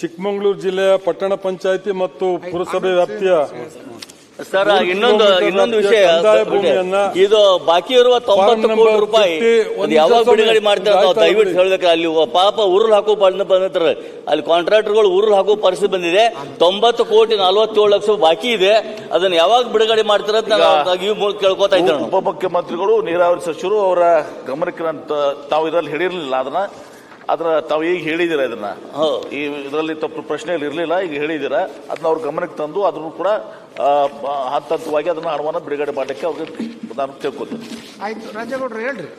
ಚಿಕ್ಕಮಗಳೂರು ಜಿಲ್ಲೆಯ ಪಟ್ಟಣ ಪಂಚಾಯಿತಿ ಮತ್ತು ಪುರಸಭೆ ವ್ಯಾಪ್ತಿಯ ಸರ್, ಇನ್ನೊಂದು ವಿಷಯ, ಇದು ಬಾಕಿ ಇರುವ 90 ಕೋಟಿ ರೂಪಾಯಿ ಯಾವಾಗ ಬಿಡುಗಡೆ ಮಾಡ್ತಾರೆ ನಾವು ದಯವಿಟ್ಟು ಹೇಳ್ಬೇಕು. ಅಲ್ಲಿ ಪಾಪ ಉರುಳು ಹಾಕೋ ಬಂದಿರ್ತಾರೆ, ಅಲ್ಲಿ ಕಾಂಟ್ರಾಕ್ಟರ್ಗಳು ಉರುಳು ಹಾಕೋ ಪರಿಸ್ಥಿತಿ ಬಂದಿದೆ. 90 ಕೋಟಿ 47 ಲಕ್ಷ ಬಾಕಿ ಇದೆ. ಅದನ್ನ ಯಾವಾಗ ಬಿಡುಗಡೆ ಮಾಡ್ತಾರೆ ಅಂತ ಕೇಳ್ಕೊತಾ ಇದ್ದಾರೆ. ಉಪಮುಖ್ಯಮಂತ್ರಿಗಳು, ನೀರಾವರಿ ಸಚಿವರು ಅವರ ಗಮನಕ್ಕೆ ತಾವು ಇದರಲ್ಲಿ ಹೇಳಿರಲಿಲ್ಲ. ಅದನ್ನ ತಾವು ಈಗ ಹೇಳಿದಿರ, ಇದನ್ನ ಇದರಲ್ಲಿ ತಪ್ಪು ಪ್ರಶ್ನೆಯಲ್ಲಿ ಇರಲಿಲ್ಲ, ಈಗ ಹೇಳಿದಿರ. ಅದನ್ನ ಅವ್ರ ಗಮನಕ್ಕೆ ತಂದು ಅದನ್ನು ಕೂಡ ಹಂತ ಹಂತವಾಗಿ ಅದನ್ನ ಹಣವನ್ನು ಬಿಡುಗಡೆ ಮಾಡಲಿಕ್ಕೆ ಅವ್ರಿಗೆ ನಾನು ಕೇಳ್ಕೊತೀನಿ. ಆಯ್ತು, ರಾಜೇಗೌಡರು ಹೇಳ್ರಿ.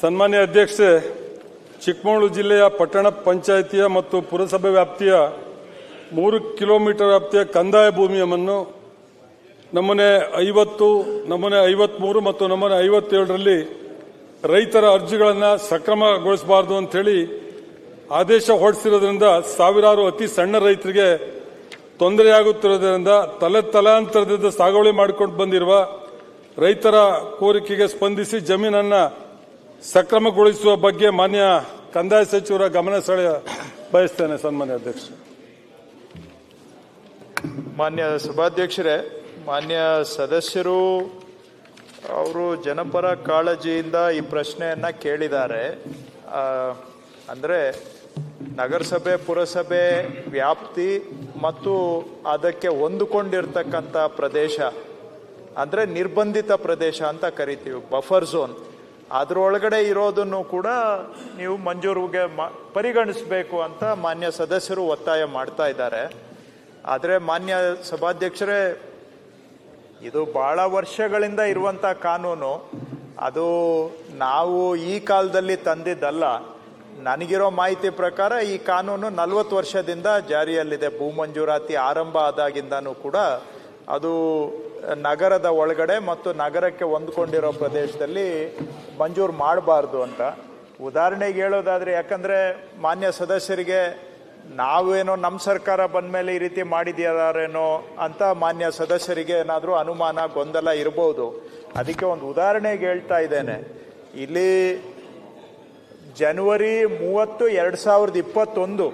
ಸನ್ಮಾನ್ಯ ಅಧ್ಯಕ್ಷೆ, ಚಿಕ್ಕಮಗಳೂರು ಜಿಲ್ಲೆಯ ಪಟ್ಟಣ ಪಂಚಾಯಿತಿಯ ಮತ್ತು ಪುರಸಭೆ ವ್ಯಾಪ್ತಿಯ 3 ಕಿಲೋಮೀಟರ್ ವ್ಯಾಪ್ತಿಯ ಕಂದಾಯ ಭೂಮಿಯನ್ನು ನಮೂನೆ 50, ನಮೂನೆ 53 ಮತ್ತು ನಮೂನೆ 57ರಲ್ಲಿ ರೈತರ ಅರ್ಜಿಗಳನ್ನು ಸಕ್ರಮಗೊಳಿಸಬಾರದು ಅಂತ ಹೇಳಿ ಆದೇಶ ಹೊರಡಿಸಿರೋದ್ರಿಂದ ಸಾವಿರಾರು ಅತಿ ಸಣ್ಣ ರೈತರಿಗೆ ತೊಂದರೆಯಾಗುತ್ತಿರುವುದರಿಂದ ತಲಾಂತರದಿಂದ ಸಾಗುವಳಿ ಮಾಡಿಕೊಂಡು ಬಂದಿರುವ ರೈತರ ಕೋರಿಕೆಗೆ ಸ್ಪಂದಿಸಿ ಜಮೀನನ್ನು ಸಕ್ರಮಗೊಳಿಸುವ ಬಗ್ಗೆ ಮಾನ್ಯ ಕಂದಾಯ ಸಚಿವರ ಗಮನ ಸೆಳೆಯ ಬಯಸ್ತೇನೆ. ಸನ್ಮಾನ್ಯ ಅಧ್ಯಕ್ಷ. ಮಾನ್ಯ ಸಭಾಧ್ಯಕ್ಷರೇ, ಮಾನ್ಯ ಸದಸ್ಯರು ಅವರು ಜನಪರ ಕಾಳಜಿಯಿಂದ ಈ ಪ್ರಶ್ನೆಯನ್ನ ಕೇಳಿದ್ದಾರೆ. ಅಂದರೆ ನಗರಸಭೆ ಪುರಸಭೆ ವ್ಯಾಪ್ತಿ ಮತ್ತು ಅದಕ್ಕೆ ಹೊಂದಿಕೊಂಡಿರ್ತಕ್ಕಂಥ ಪ್ರದೇಶ ಅಂದರೆ ನಿರ್ಬಂಧಿತ ಪ್ರದೇಶ ಅಂತ ಕರಿತೀವಿ, ಬಫರ್ ಝೋನ್. ಅದರೊಳಗಡೆ ಇರೋದನ್ನು ಕೂಡ ನೀವು ಮಂಜೂರಿಗೆ ಪರಿಗಣಿಸಬೇಕು ಅಂತ ಮಾನ್ಯ ಸದಸ್ಯರು ಒತ್ತಾಯ ಮಾಡ್ತಾ ಇದ್ದಾರೆ. ಆದರೆ ಮಾನ್ಯ ಸಭಾಧ್ಯಕ್ಷರೇ, ಇದು ಬಹಳ ವರ್ಷಗಳಿಂದ ಇರುವಂಥ ಕಾನೂನು. ಅದು ನಾವು ಈ ಕಾಲದಲ್ಲಿ ತಂದಿದ್ದಲ್ಲ. ನನಗಿರೋ ಮಾಹಿತಿ ಪ್ರಕಾರ ಈ ಕಾನೂನು 40 ವರ್ಷದಿಂದ ಜಾರಿಯಲ್ಲಿದೆ. ಭೂ ಮಂಜೂರಾತಿ ಆರಂಭ ಆದಾಗಿಂದನೂ ಕೂಡ ಅದು ನಗರದ ಒಳಗಡೆ ಮತ್ತು ನಗರಕ್ಕೆ ಹೊಂದ್ಕೊಂಡಿರೋ ಪ್ರದೇಶದಲ್ಲಿ ಮಂಜೂರು ಮಾಡಬಾರ್ದು ಅಂತ. ಉದಾಹರಣೆಗೆ ಹೇಳೋದಾದ್ರೆ, ಯಾಕಂದರೆ ಮಾನ್ಯ ಸದಸ್ಯರಿಗೆ ನಾವೇನೋ ನಮ್ಮ ಸರ್ಕಾರ ಬಂದ ಮೇಲೆ ಈ ರೀತಿ ಮಾಡಿದ್ಯಾರೇನೋ ಅಂತ ಮಾನ್ಯ ಸದಸ್ಯರಿಗೆ ಏನಾದರೂ ಅನುಮಾನ ಗೊಂದಲ ಇರಬಹುದು. ಅದಕ್ಕೆ ಒಂದು ಉದಾಹರಣೆಗೆ ಹೇಳ್ತಾ ಇದ್ದೇನೆ. ಇಲ್ಲಿ ಜನವರಿ 30, 2021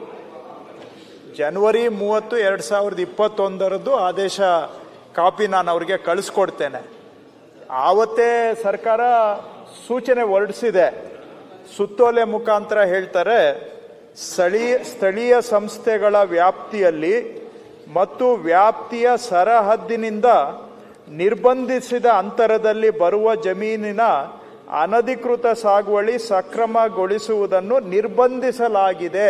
ಜನವರಿ 30, 2021 ಆದೇಶ ಕಾಪಿ ನಾನು ಅವ್ರಿಗೆ ಕಳಿಸ್ಕೊಡ್ತೇನೆ. ಆವತ್ತೇ ಸರ್ಕಾರ ಸೂಚನೆ ಹೊರಡಿಸಿದೆ. ಸುತ್ತೋಲೆ ಮುಖಾಂತರ ಹೇಳ್ತಾರೆ, ಸ್ಥಳೀಯ ಸಂಸ್ಥೆಗಳ ವ್ಯಾಪ್ತಿಯಲ್ಲಿ ಮತ್ತು ವ್ಯಾಪ್ತಿಯ ಸರಹದ್ದಿನಿಂದ ನಿರ್ಬಂಧಿಸಿದ ಅಂತರದಲ್ಲಿ ಬರುವ ಜಮೀನಿನ ಅನಧಿಕೃತ ಸಾಗುವಳಿ ಸಕ್ರಮಗೊಳಿಸುವುದನ್ನು ನಿರ್ಬಂಧಿಸಲಾಗಿದೆ.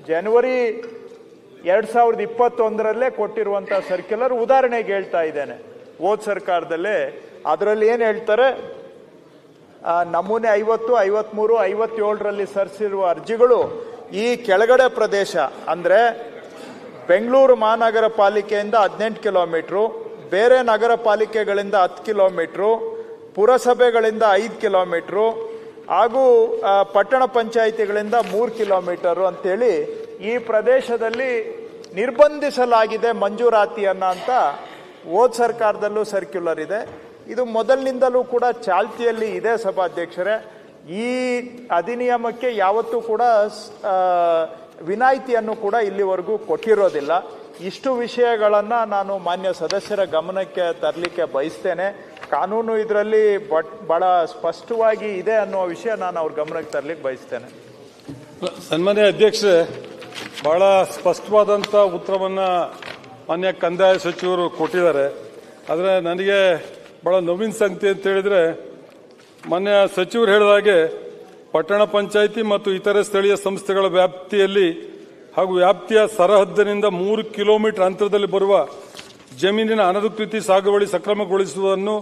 ಜನವರಿ 2021ರಲ್ಲೇ ಕೊಟ್ಟಿರುವಂತಹ ಸರ್ಕ್ಯುಲರ್ ಉದಾಹರಣೆಗೆ ಹೇಳ್ತಾ ಇದ್ದೇನೆ. ಹೋದ ಸರ್ಕಾರದಲ್ಲೇ ಅದರಲ್ಲಿ ಏನು ಹೇಳ್ತಾರೆ, ನಮೂನೆ 50, 53, 57ರಲ್ಲಿ ಸಲ್ಲಿಸಿರುವ ಅರ್ಜಿಗಳು ಈ ಕೆಳಗಡೆ ಪ್ರದೇಶ ಅಂದರೆ ಬೆಂಗಳೂರು ಮಹಾನಗರ ಪಾಲಿಕೆಯಿಂದ 18 ಕಿಲೋಮೀಟ್ರು, ಬೇರೆ ನಗರ ಪಾಲಿಕೆಗಳಿಂದ 10 ಕಿಲೋಮೀಟ್ರು, ಪುರಸಭೆಗಳಿಂದ 5 ಕಿಲೋಮೀಟ್ರು ಹಾಗೂ ಪಟ್ಟಣ ಪಂಚಾಯಿತಿಗಳಿಂದ 3 ಕಿಲೋಮೀಟರು ಅಂತೇಳಿ ಈ ಪ್ರದೇಶದಲ್ಲಿ ನಿರ್ಬಂಧಿಸಲಾಗಿದೆ ಮಂಜೂರಾತಿಯನ್ನು ಅಂತ ಹೋದ ಸರ್ಕಾರದಲ್ಲೂ ಸರ್ಕ್ಯುಲರ್ ಇದೆ. ಇದು ಮೊದಲಿನಿಂದಲೂ ಕೂಡ ಚಾಲ್ತಿಯಲ್ಲಿ ಇದೆ ಸಭಾಧ್ಯಕ್ಷರೇ. ಈ ಅಧಿನಿಯಮಕ್ಕೆ ಯಾವತ್ತೂ ಕೂಡ ವಿನಾಯಿತಿಯನ್ನು ಕೂಡ ಇಲ್ಲಿವರೆಗೂ ಕೊಟ್ಟಿರೋದಿಲ್ಲ. ಇಷ್ಟು ವಿಷಯಗಳನ್ನು ನಾನು ಮಾನ್ಯ ಸದಸ್ಯರ ಗಮನಕ್ಕೆ ತರಲಿಕ್ಕೆ ಬಯಸ್ತೇನೆ. ಕಾನೂನು ಇದರಲ್ಲಿ ಬಹಳ ಸ್ಪಷ್ಟವಾಗಿ ಇದೆ ಅನ್ನುವ ವಿಷಯ ನಾನು ಅವ್ರ ಗಮನಕ್ಕೆ ತರಲಿಕ್ಕೆ ಬಯಸ್ತೇನೆ. ಸನ್ಮಾನ್ಯ ಅಧ್ಯಕ್ಷರೇ, ಬಹಳ ಸ್ಪಷ್ಟವಾದಂಥ ಉತ್ತರವನ್ನು ಮಾನ್ಯ ಕಂದಾಯ ಸಚಿವರು ಕೊಟ್ಟಿದ್ದಾರೆ. ಆದರೆ ನನಗೆ ಬಹಳ ನೋವಿನ ಸಂಗತಿ ಅಂತ ಹೇಳಿದ್ರೆ, ಮಾನ್ಯ ಸಚಿವರು ಹೇಳಿದ ಹಾಗೆ ಪಟ್ಟಣ ಪಂಚಾಯಿತಿ ಮತ್ತು ಇತರೆ ಸ್ಥಳೀಯ ಸಂಸ್ಥೆಗಳ ವ್ಯಾಪ್ತಿಯಲ್ಲಿ ಹಾಗೂ ವ್ಯಾಪ್ತಿಯ ಸರಹದ್ದಿನಿಂದ 3 ಕಿಲೋಮೀಟರ್ ಅಂತರದಲ್ಲಿ ಬರುವ ಜಮೀನಿನ ಅನಧಿಕೃತ ಸಾಗುವಳಿ ಸಕ್ರಮಗೊಳಿಸುವುದನ್ನು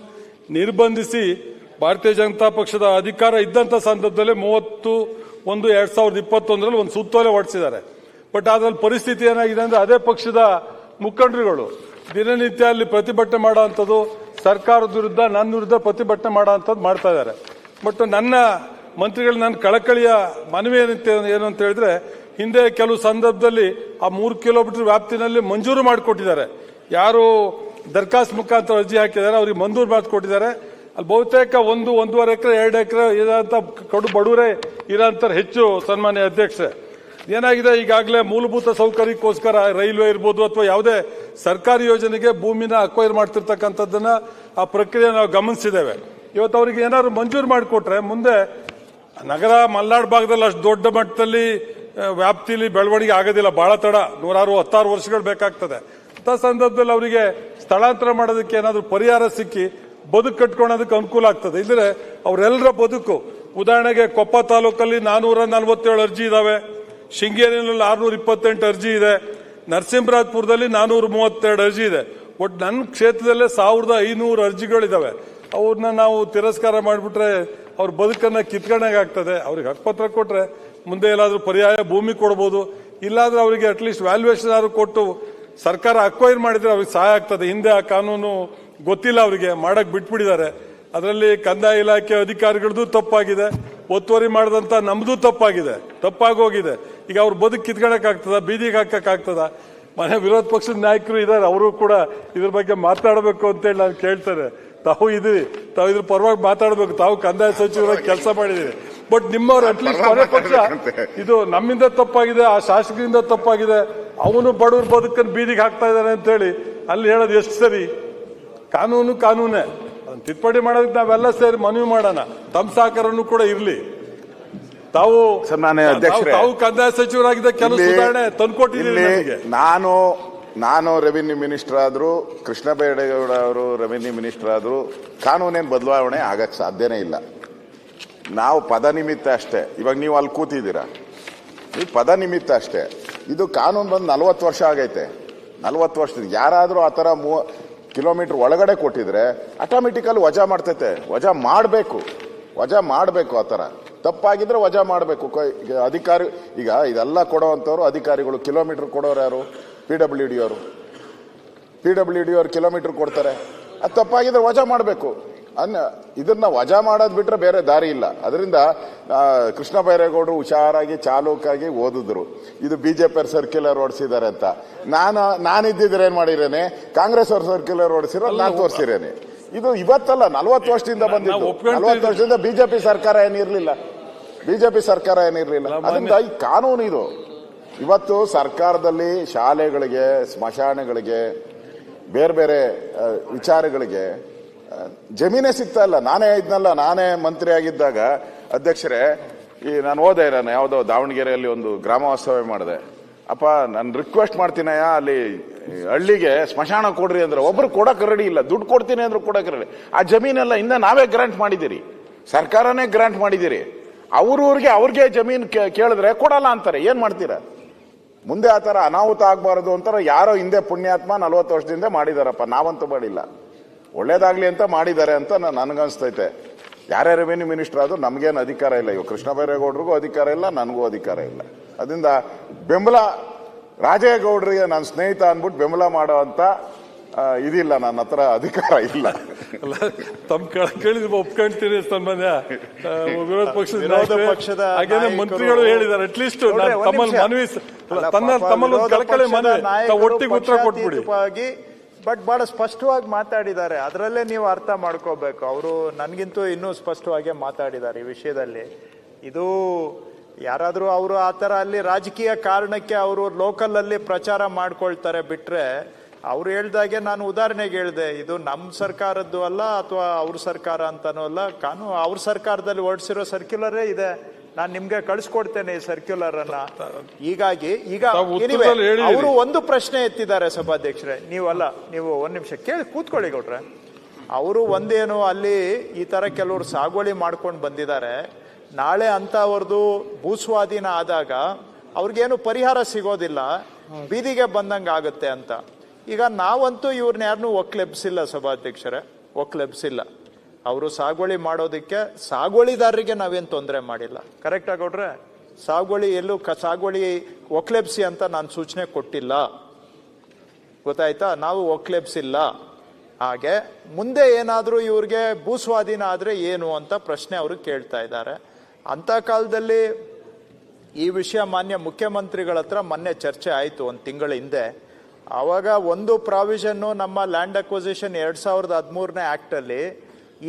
ನಿರ್ಬಂಧಿಸಿ ಭಾರತೀಯ ಜನತಾ ಪಕ್ಷದ ಅಧಿಕಾರ ಇದ್ದಂಥ ಸಂದರ್ಭದಲ್ಲಿ 30/1/2021ರಲ್ಲಿ ಒಂದು ಸುತ್ತೋಲೆ ಹೊರಡಿಸಿದ್ದಾರೆ. ಬಟ್ ಅದರಲ್ಲಿ ಪರಿಸ್ಥಿತಿ ಏನಾಗಿದೆ ಅಂದ್ರೆ, ಅದೇ ಪಕ್ಷದ ಮುಖಂಡರುಗಳು ದಿನನಿತ್ಯ ಅಲ್ಲಿ ಪ್ರತಿಭಟನೆ ಮಾಡುವಂಥದ್ದು, ಸರ್ಕಾರದ ವಿರುದ್ಧ ನನ್ನ ವಿರುದ್ಧ ಪ್ರತಿಭಟನೆ ಮಾಡುವಂಥದ್ದು ಮಾಡ್ತಾ ಇದ್ದಾರೆ. ಬಟ್ ನನ್ನ ಮಂತ್ರಿಗಳು ನನ್ನ ಕಳಕಳಿಯ ಮನವಿ ಏನು ಅಂತ ಹೇಳಿದ್ರೆ, ಹಿಂದೆ ಕೆಲವು ಸಂದರ್ಭದಲ್ಲಿ ಆ 3 ಕಿಲೋಮೀಟರ್ ವ್ಯಾಪ್ತಿನಲ್ಲಿ ಮಂಜೂರು ಮಾಡಿಕೊಟ್ಟಿದ್ದಾರೆ. ಯಾರು ದರ್ಖಾಸ್ತ್ ಮುಖಾಂತರ ಅರ್ಜಿ ಹಾಕಿದ್ದಾರೆ ಅವರಿಗೆ ಮಂಜೂರು ಮಾಡಿಕೊಟ್ಟಿದ್ದಾರೆ. ಅಲ್ಲಿ ಬಹುತೇಕ 1-1.5 ಎಕರೆ 2 ಎಕರೆ ಇರೋಂಥ ಕಡು ಬಡವರೇ ಇರೋಂಥ ಹೆಚ್ಚು. ಸನ್ಮಾನ್ಯ ಅಧ್ಯಕ್ಷೆ, ಏನಾಗಿದೆ, ಈಗಾಗಲೇ ಮೂಲಭೂತ ಸೌಕರ್ಯಕ್ಕೋಸ್ಕರ ರೈಲ್ವೆ ಇರ್ಬೋದು ಅಥವಾ ಯಾವುದೇ ಸರ್ಕಾರಿ ಯೋಜನೆಗೆ ಭೂಮಿನ ಅಕ್ವೈರ್ ಮಾಡ್ತಿರ್ತಕ್ಕಂಥದ್ದನ್ನ ಆ ಪ್ರಕ್ರಿಯೆ ನಾವು ಗಮನಿಸಿದ್ದೇವೆ. ಇವತ್ತು ಅವರಿಗೆ ಏನಾದ್ರು ಮಂಜೂರು ಮಾಡಿಕೊಟ್ರೆ ಮುಂದೆ ನಗರ ಮಲೆನಾಡು ಭಾಗದಲ್ಲಿ ಅಷ್ಟು ದೊಡ್ಡ ಮಟ್ಟದಲ್ಲಿ ವ್ಯಾಪ್ತಿಯಲ್ಲಿ ಬೆಳವಣಿಗೆ ಆಗೋದಿಲ್ಲ, ಬಹಳ ತಡ 106 ವರ್ಷಗಳು ಬೇಕಾಗ್ತದೆ. ಅಂತ ಸಂದರ್ಭದಲ್ಲಿ ಅವರಿಗೆ ಸ್ಥಳಾಂತರ ಮಾಡೋದಕ್ಕೆ ಏನಾದರೂ ಪರಿಹಾರ ಸಿಕ್ಕಿ ಬದುಕು ಕಟ್ಕೊಳ್ಳೋದಕ್ಕೆ ಅನುಕೂಲ ಆಗ್ತದೆ. ಇದ್ರೆ ಅವರೆಲ್ಲರ ಬದುಕು, ಉದಾಹರಣೆಗೆ ಕೊಪ್ಪ ತಾಲೂಕಲ್ಲಿ 447 ಅರ್ಜಿ ಇದಾವೆ, ಶೃಂಗೇರಿಯಲ್ಲಿ 628 ಅರ್ಜಿ ಇದೆ, ನರಸಿಂಹರಾಜಪುರದಲ್ಲಿ 432 ಅರ್ಜಿ ಇದೆ. ಒಟ್ಟು ನನ್ನ ಕ್ಷೇತ್ರದಲ್ಲೇ 1500 ಅರ್ಜಿಗಳಿದಾವೆ. ಅವ್ರನ್ನ ನಾವು ತಿರಸ್ಕಾರ ಮಾಡಿಬಿಟ್ರೆ ಅವ್ರ ಬದುಕನ್ನ ಕಿತ್ಕೊಂಡಾಗ್ತದೆ. ಅವ್ರಿಗೆ ಹಕ್ಕುಪತ್ರ ಕೊಟ್ರೆ ಮುಂದೆ ಎಲ್ಲಾದ್ರೂ ಪರ್ಯಾಯ ಭೂಮಿ ಕೊಡ್ಬೋದು, ಇಲ್ಲಾಂದ್ರೆ ಅವರಿಗೆ ಅಟ್ಲೀಸ್ಟ್ ವ್ಯಾಲ್ಯೂಯೇಷನ್ ಆದ್ರೂ ಕೊಟ್ಟು ಸರ್ಕಾರ ಅಕ್ವೈರ್ ಮಾಡಿದ್ರೆ ಅವ್ರಿಗೆ ಸಹಾಯ ಆಗ್ತದೆ. ಹಿಂದೆ ಆ ಕಾನೂನು ಗೊತ್ತಿಲ್ಲ, ಅವರಿಗೆ ಮಾಡಕ್ ಬಿಟ್ಬಿಟ್ಟಿದ್ದಾರೆ. ಅದರಲ್ಲಿ ಕಂದಾಯ ಇಲಾಖೆ ಅಧಿಕಾರಿಗಳದ್ದು ತಪ್ಪಾಗಿದೆ, ಒತ್ತುವರಿ ಮಾಡಿದಂತ ನಮ್ದು ತಪ್ಪಾಗೋಗಿದೆ. ಈಗ ಅವ್ರ ಬದುಕು ಕಿತ್ಕೊಳಕ್ಕಾಗ್ತದ, ಬೀದಿಗೆ ಹಾಕಕ್ಕಾಗ್ತದ? ಮನೆ ವಿರೋಧ ಪಕ್ಷದ ನಾಯಕರು ಇದ್ದಾರೆ, ಅವರು ಕೂಡ ಇದ್ರ ಬಗ್ಗೆ ಮಾತಾಡಬೇಕು ಅಂತೇಳಿ ನಾನು ಕೇಳ್ತೇನೆ. ತಾವು ಇದ್ರ ಪರವಾಗಿ ಮಾತಾಡಬೇಕು, ತಾವು ಕಂದಾಯ ಸಚಿವರಾಗಿ ಕೆಲಸ ಮಾಡಿದಿರಿ. ಬಟ್ ನಿಮ್ಮವ್ರು ಅಟ್ಲೀಸ್ಟ್ ಕೊನೆ ಪಕ್ಷ ಇದು ನಮ್ಮಿಂದ ತಪ್ಪಾಗಿದೆ, ಆ ಶಾಸಕರಿಂದ ತಪ್ಪಾಗಿದೆ, ಅವನು ಬಡವ್ರ ಬದುಕನ್ನು ಬೀದಿಗೆ ಹಾಕ್ತಾ ಇದ್ದಾನೆ ಅಂತ ಹೇಳಿ ಅಲ್ಲಿ ಹೇಳೋದು ಎಷ್ಟು ಸರಿ? ಕಾನೂನೇ ಅದನ್ನ ತಿದ್ದುಪಡಿ ಮಾಡೋದಕ್ಕೆ ನಾವೆಲ್ಲ ಸೇರಿ ಮನವಿ ಮಾಡೋಣ. ತಮ್ಮ ಸಹಕಾರನೂ ಕೂಡ ಇರ್ಲಿ. ತಾವು ಕಂದಾಯ ಸಚಿವರಾಗಿದ್ದ ಕೆಲವು ಸುಧಾರಣೆ ತಂದ್ಕೊಟ್ಟಿದ್ದೀರಿ. ನಾನು ರೆವಿನ್ಯೂ ಮಿನಿಸ್ಟರ್ ಆದ್ರು, ಕೃಷ್ಣ ಬೈರೇಗೌಡ ಅವರು ರೆವಿನ್ಯೂ ಮಿನಿಸ್ಟರ್ ಆದ್ರು, ಕಾನೂನೇನು ಬದಲಾವಣೆ ಆಗಕ್ಕೆ ಸಾಧ್ಯನೇ ಇಲ್ಲ. ನಾವು ಪದ ನಿಮಿತ್ತ ಅಷ್ಟೇ. ಇವಾಗ ನೀವು ಅಲ್ಲಿ ಕೂತಿದ್ದೀರಾ, ನೀವು ಪದ ನಿಮಿತ್ತ ಅಷ್ಟೇ. ಇದು ಕಾನೂನು ಬಂದು 40 ವರ್ಷ ಆಗೈತೆ. 40 ವರ್ಷದಿಂದ ಯಾರಾದರೂ ಆ ಥರ ಕಿಲೋಮೀಟರ್ ಒಳಗಡೆ ಕೊಟ್ಟಿದ್ರೆ ಆಟೋಮೆಟಿಕಲಿ ವಜಾ ಮಾಡ್ತೈತೆ. ವಜಾ ಮಾಡಬೇಕು. ಆ ಥರ ತಪ್ಪಾಗಿದ್ರೆ ವಜಾ ಮಾಡಬೇಕು. ಅಧಿಕಾರಿ ಈಗ ಇದೆಲ್ಲ ಕೊಡೋವಂಥವ್ರು ಅಧಿಕಾರಿಗಳು. ಕಿಲೋಮೀಟರ್ ಕೊಡೋರು ಯಾರು? PWD ಅವರು ಕಿಲೋಮೀಟರ್ ಕೊಡ್ತಾರೆ. ಅದು ತಪ್ಪಾಗಿದ್ರೆ ವಜಾ ಮಾಡಬೇಕು. ಇದನ್ನ ವಜಾ ಮಾಡೋದು ಬಿಟ್ರೆ ಬೇರೆ ದಾರಿ ಇಲ್ಲ. ಅದರಿಂದ ಕೃಷ್ಣ ಬೈರೇಗೌಡರು ಹುಷಾರಾಗಿ ಚಾಲೂಕಾಗಿ ಓದಿದ್ರು, ಇದು ಬಿಜೆಪಿ ಸರ್ಕ್ಯುಲರ್ ಹೊಡಿಸಿದ್ದಾರೆ ಅಂತ. ನಾನಿದ್ದಿದ್ರೆ ಏನ್ ಮಾಡಿರೇನೆ, ಕಾಂಗ್ರೆಸ್ ಅವ್ರ ಸರ್ಕ್ಯುಲರ್ ಹೊಡಿಸಿರೋ ನಾನು ತೋರಿಸಿರೇನೆ. ಇದು ಇವತ್ತಲ್ಲ, 40 ವರ್ಷದಿಂದ ಬಂದಿದ್ದು. 40 ವರ್ಷದಿಂದ ಬಿಜೆಪಿ ಸರ್ಕಾರ ಏನಿರ್ಲಿಲ್ಲ. ಅದರಿಂದ ಈ ಕಾನೂನು ಇದು ಇವತ್ತು ಸರ್ಕಾರದಲ್ಲಿ ಶಾಲೆಗಳಿಗೆ, ಸ್ಮಶಾನಗಳಿಗೆ, ಬೇರೆ ಬೇರೆ ವಿಚಾರಗಳಿಗೆ ಜಮೀನೇ ಸಿಗ್ತಾ ಇಲ್ಲ. ನಾನೇ ಮಂತ್ರಿ ಆಗಿದ್ದಾಗ ಅಧ್ಯಕ್ಷರೇ, ನಾನು ಯಾವುದೋ ದಾವಣಗೆರೆಯಲ್ಲಿ ಒಂದು ಗ್ರಾಮೋತ್ಸವ ಮಾಡಿದೆ. ಅಪ್ಪ ನಾನು ರಿಕ್ವೆಸ್ಟ್ ಮಾಡ್ತೀನಯ್ಯ, ಅಲ್ಲಿ ಹಳ್ಳಿಗೆ ಸ್ಮಶಾನ ಕೊಡ್ರಿ ಅಂದ್ರೆ ಒಬ್ರು ಕೊಡಕ್ ರೆಡಿ ಇಲ್ಲ. ದುಡ್ಡು ಕೊಡ್ತೀನಿ ಅಂದ್ರೆ ಕೊಡಕ್ ರೆಡಿ. ಆ ಜಮೀನೆಲ್ಲ ಇಂದ ನಾವೇ ಗ್ರಾಂಟ್ ಮಾಡಿದಿರಿ, ಸರ್ಕಾರನೇ ಗ್ರಾಂಟ್ ಮಾಡಿದಿರಿ. ಅವ್ರಿಗೆ ಜಮೀನ್ ಕೇಳಿದ್ರೆ ಕೊಡಲ್ಲ ಅಂತಾರೆ. ಏನ್ ಮಾಡ್ತೀರಾ? ಮುಂದೆ ಆ ತರ ಅನಾಹುತ ಆಗ್ಬಾರದು ಅಂತಾರೆ. ಯಾರೋ ಹಿಂದೆ ಪುಣ್ಯಾತ್ಮ 40 ವರ್ಷದಿಂದ ಮಾಡಿದಾರಪ್ಪ, ನಾವಂತೂ ಮಾಡಿಲ್ಲ. ಒಳ್ಳೇದಾಗ್ಲಿ ಅಂತ ಮಾಡಿದ್ದಾರೆ ಅಂತ ನನಗನ್ಸ್ತೈತೆ. ಯಾರೇ ರೆವಿನ್ಯೂ ಮಿನಿಸ್ಟರ್ ಆದ್ರೂ ನಮ್ಗೇನು ಅಧಿಕಾರ ಇಲ್ಲ. ಇವಾಗ ಕೃಷ್ಣ ಬೈರೇಗೌಡರಿಗೂ ಅಧಿಕಾರ ಇಲ್ಲ, ನನಗೂ ಅಧಿಕಾರ ಇಲ್ಲ. ಅದರಿಂದ ಬೆಂಬಲ ರಾಜೇಗೌಡರಿಗೆ ನನ್ನ ಸ್ನೇಹಿತ ಅಂದ್ಬಿಟ್ಟು ಬೆಂಬಲ ಮಾಡೋ ಅಂತ ಇದಿಲ್ಲ, ನನ್ನ ಹತ್ರ ಅಧಿಕಾರ ಇಲ್ಲ. ಕೇಳಿದ್ರೆ ಒಪ್ಕೊಂತೀನಿ. ಸನ್ಮಾನ್ಯ ವಿರೋಧ ಪಕ್ಷದ ಹಾಗೇನೆ ಮಂತ್ರಿಗಳು ಹೇಳಿದ್ದಾರೆ, ಅಟ್ಲೀಸ್ಟ್ ತಮ್ಮಲ್ಲಿ ಮನವಿ, ತಮ್ಮಲ್ಲಿ ಕಳಕಳಿ ಮನವಿ, ಒಟ್ಟಿಗೆ ಉತ್ತರ ಕೊಟ್ಬಿಡಿ. ಬಟ್ ಬಹಳ ಸ್ಪಷ್ಟವಾಗಿ ಮಾತಾಡಿದ್ದಾರೆ. ಅದರಲ್ಲೇ ನೀವು ಅರ್ಥ ಮಾಡ್ಕೋಬೇಕು. ಅವರು ನನಗಿಂತೂ ಇನ್ನೂ ಸ್ಪಷ್ಟವಾಗಿ ಮಾತಾಡಿದ್ದಾರೆ ಈ ವಿಷಯದಲ್ಲಿ. ಇದು ಯಾರಾದರೂ ಅವರು ಆ ಥರ ಅಲ್ಲಿ ರಾಜಕೀಯ ಕಾರಣಕ್ಕೆ ಅವರು ಲೋಕಲ್ ಅಲ್ಲಿ ಪ್ರಚಾರ ಮಾಡ್ಕೊಳ್ತಾರೆ ಬಿಟ್ರೆ, ಅವ್ರು ಹೇಳ್ದಾಗೆ ನಾನು ಉದಾಹರಣೆಗೆ ಹೇಳಿದೆ, ಇದು ನಮ್ಮ ಸರ್ಕಾರದ್ದು ಅಲ್ಲ ಅಥವಾ ಅವ್ರ ಸರ್ಕಾರ ಅಂತಾನೂ ಅಲ್ಲ. ಅವ್ರ ಸರ್ಕಾರದಲ್ಲಿ ಹೊರಡಿಸಿರೋ ಸರ್ಕ್ಯುಲರೇ ಇದೆ. ನಾನು ನಿಮ್ಗೆ ಕಳಿಸ್ಕೊಡ್ತೇನೆ ಈ ಸರ್ಕ್ಯುಲರ್ ಅನ್ನ. ಹೀಗಾಗಿ ಈಗ ಅವರು ಒಂದು ಪ್ರಶ್ನೆ ಎತ್ತಿದ್ದಾರೆ ಸಭಾಧ್ಯಕ್ಷರೇ. ನೀವು ಒಂದ್ ನಿಮಿಷ ಕೂತ್ಕೊಳ್ಳಿ ಗೌಡ್ರೆ. ಅವರು ಒಂದೇನು ಅಲ್ಲಿ ಈ ತರ ಕೆಲವರು ಸಾಗುವಳಿ ಮಾಡ್ಕೊಂಡು ಬಂದಿದ್ದಾರೆ. ನಾಳೆ ಅಂತವ್ರದ್ದು ಭೂಸ್ವಾಧೀನ ಆದಾಗ ಅವ್ರಿಗೇನು ಪರಿಹಾರ ಸಿಗೋದಿಲ್ಲ, ಬೀದಿಗೆ ಬಂದಂಗೆ ಆಗುತ್ತೆ ಅಂತ. ಈಗ ನಾವಂತೂ ಇವ್ರನ್ನ ಯಾರನ್ನೂ ಒಕ್ಲೆಬ್ಸಿಲ್ಲ ಸಭಾಧ್ಯಕ್ಷರೇ, ಒಕ್ಲೆಬ್ಸಿಲ್ಲ. ಅವರು ಸಾಗುವಳಿ ಮಾಡೋದಕ್ಕೆ ಸಾಗುವಳಿದಾರರಿಗೆ ನಾವೇನು ತೊಂದರೆ ಮಾಡಿಲ್ಲ. ಕರೆಕ್ಟ್ ಆಗೋಡ್ರೆ? ಸಾಗುವಳಿ ಎಲ್ಲೂ ಸಾಗುವಳಿ ಒಕ್ಲೆಬ್ಸಿ ಅಂತ ನಾನು ಸೂಚನೆ ಕೊಟ್ಟಿಲ್ಲ, ಗೊತ್ತಾಯ್ತಾ? ನಾವು ಒಕ್ಲೆಬ್ಸಿಲ್ಲ. ಹಾಗೆ ಮುಂದೆ ಏನಾದರೂ ಇವ್ರಿಗೆ ಭೂಸ್ವಾಧೀನ ಆದರೆ ಏನು ಅಂತ ಪ್ರಶ್ನೆ ಅವರು ಕೇಳ್ತಾ ಇದ್ದಾರೆ. ಅಂಥ ಕಾಲದಲ್ಲಿ ಈ ವಿಷಯ ಮಾನ್ಯ ಮುಖ್ಯಮಂತ್ರಿಗಳ ಹತ್ರ ಮೊನ್ನೆ ಚರ್ಚೆ ಆಯಿತು, ಒಂದು ತಿಂಗಳ ಹಿಂದೆ. ಆವಾಗ ಒಂದು ಪ್ರಾವಿಷನ್ನು ನಮ್ಮ ಲ್ಯಾಂಡ್ ಅಕ್ವಿಸಿಷನ್ 2013ನೇ ಆ್ಯಕ್ಟಲ್ಲಿ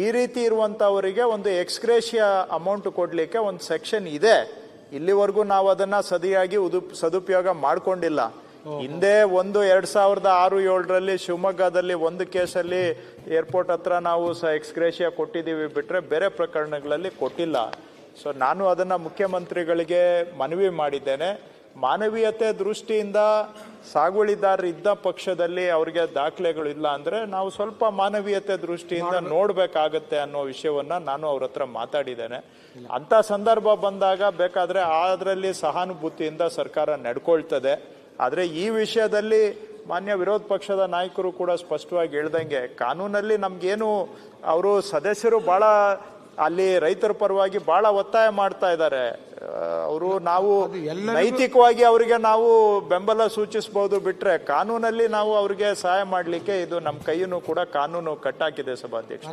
ಈ ರೀತಿ ಇರುವಂಥವರಿಗೆ ಒಂದು ಎಕ್ಸ್ಗ್ರೇಷಿಯಾ ಅಮೌಂಟ್ ಕೊಡಲಿಕ್ಕೆ ಒಂದು ಸೆಕ್ಷನ್ ಇದೆ. ಇಲ್ಲಿವರೆಗೂ ನಾವು ಅದನ್ನ ಸರಿಯಾಗಿ ಸದುಪಯೋಗ ಮಾಡ್ಕೊಂಡಿಲ್ಲ. ಹಿಂದೆ 2006-7ರಲ್ಲಿ ಶಿವಮೊಗ್ಗದಲ್ಲಿ ಒಂದು ಕೇಸಲ್ಲಿ ಏರ್ಪೋರ್ಟ್ ಹತ್ರ ನಾವು ಎಕ್ಸ್ಗ್ರೇಷಿಯಾ ಕೊಟ್ಟಿದ್ದೀವಿ ಬಿಟ್ರೆ ಬೇರೆ ಪ್ರಕರಣಗಳಲ್ಲಿ ಕೊಟ್ಟಿಲ್ಲ. ಸೊ ನಾನು ಅದನ್ನ ಮುಖ್ಯಮಂತ್ರಿಗಳಿಗೆ ಮನವಿ ಮಾಡಿದ್ದೇನೆ. ಮಾನವೀಯತೆ ದೃಷ್ಟಿಯಿಂದ ಸಾಗುವಳಿದಾರರು ಇದ್ದ ಪಕ್ಷದಲ್ಲಿ ಅವ್ರಿಗೆ ದಾಖಲೆಗಳು ಇಲ್ಲ ಅಂದ್ರೆ ನಾವು ಸ್ವಲ್ಪ ಮಾನವೀಯತೆ ದೃಷ್ಟಿಯಿಂದ ನೋಡ್ಬೇಕಾಗತ್ತೆ ಅನ್ನೋ ವಿಷಯವನ್ನ ನಾನು ಅವ್ರ ಹತ್ರ ಮಾತಾಡಿದ್ದೇನೆ. ಅಂತ ಸಂದರ್ಭ ಬಂದಾಗ ಬೇಕಾದ್ರೆ ಅದರಲ್ಲಿ ಸಹಾನುಭೂತಿಯಿಂದ ಸರ್ಕಾರ ನಡ್ಕೊಳ್ತದೆ. ಆದ್ರೆ ಈ ವಿಷಯದಲ್ಲಿ ಮಾನ್ಯ ವಿರೋಧ ಪಕ್ಷದ ನಾಯಕರು ಕೂಡ ಸ್ಪಷ್ಟವಾಗಿ ಹೇಳ್ದಂಗೆ ಕಾನೂನಲ್ಲಿ ನಮ್ಗೇನು ಅವರು ಸದಸ್ಯರು ಬಹಳ ಅಲ್ಲಿ ರೈತರ ಪರವಾಗಿ ಬಹಳ ಒತ್ತಾಯ ಮಾಡ್ತಾ ಇದ್ದಾರೆ. ಅವರು ನಾವು ನೈತಿಕವಾಗಿ ಅವರಿಗೆ ನಾವು ಬೆಂಬಲ ಸೂಚಿಸಬಹುದು ಬಿಟ್ರೆ ಕಾನೂನಲ್ಲಿ ನಾವು ಅವ್ರಿಗೆ ಸಹಾಯ ಮಾಡ್ಲಿಕ್ಕೆ ಇದು ನಮ್ಮ ಕೈಯನ್ನು ಕೂಡ ಕಾನೂನು ಕಟ್ಟಾಕಿದೆ ಸಭಾಧ್ಯಕ್ಷ.